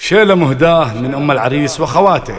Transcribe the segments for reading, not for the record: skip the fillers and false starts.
شيلة مهداه من أم العريس وخواته.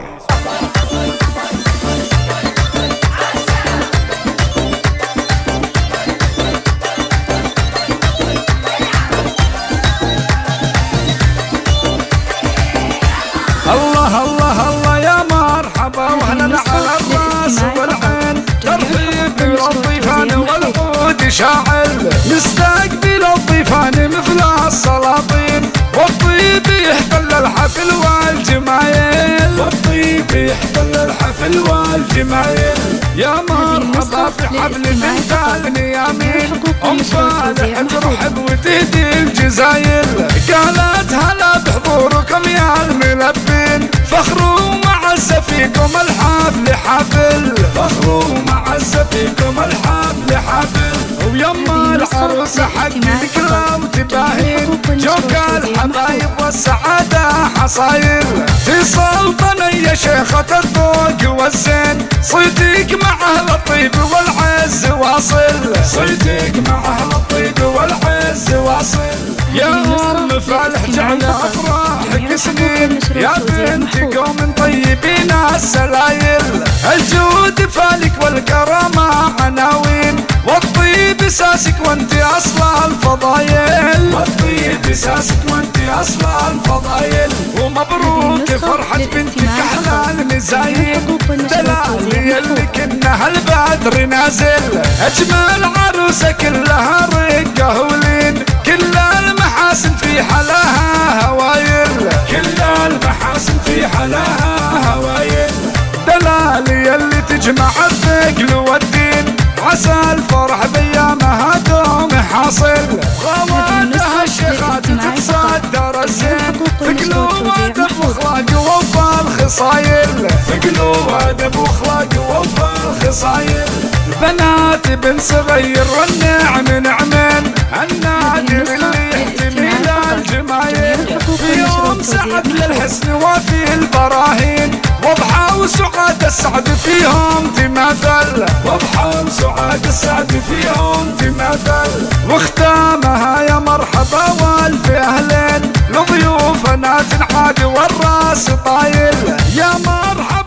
الله الله الله يا مرحبا واهلا على الراس والعين، ترحيب بالضيفان والعود شاعل، نستقبل الضيفان مثل السلاطين، والطيب يحتل الحفل والجمايل، والطيب يحتل الحفل والجمايل. يا مرحبا في حفل بنت النيامين، ام صالح ترحب وتهدي الجزايل، قالت هلا بحضوركم يا الملبين، فخر ومعزة فيكم الحفل حفل، فخر ومعزة فيكم الحفل حفل. ويما العروسة حق ذكرى وتباهين، جوك الحبايب والسعادة حصاير، تسلطن يا شيخة الذوق والزين، صيتك مع أهل الطيب والعز واصل، صيتك مع أهل الطيب والعز واصل. يا أم فالح جعل أفراحك سنين، يا بنت قوم طيبين السلايل، الجود فالك والكرامة عناوين، والطيب اساسك وانت اصل الفضايل، والطيب اساسك وانت اصل الفضايل. ومبروك فرحة بنتك احلى المزايد، دلالي اللي كنا البدر نازل، اجمل عروسة كلها رقة ولين، كل المحاسن في حلاها هوايل، كل المحاسن في حلاها هوايل. دلالي اللي تجمع الثقل والدين، عسى الفرح بيامها دوم حاصل، غوادها الشيخات تتصدر الزين، ثقل وادب واخلاق ووفى الخصايل، ثقل وادب واخلاق ووفى الخصايل. البنات بن صغير والنعم نعمين، النادر اللي يحتمي الجمايل، في يوم سعد للحسن وفي البراهين، وضحى وسعاد السعد فيهم تماثل، وضحى وسعاد السعد فيهم تماثل. واختامها يا مرحبا والف اهلين، لضيوفنا تنعاد والراس طايل، يا مرحبا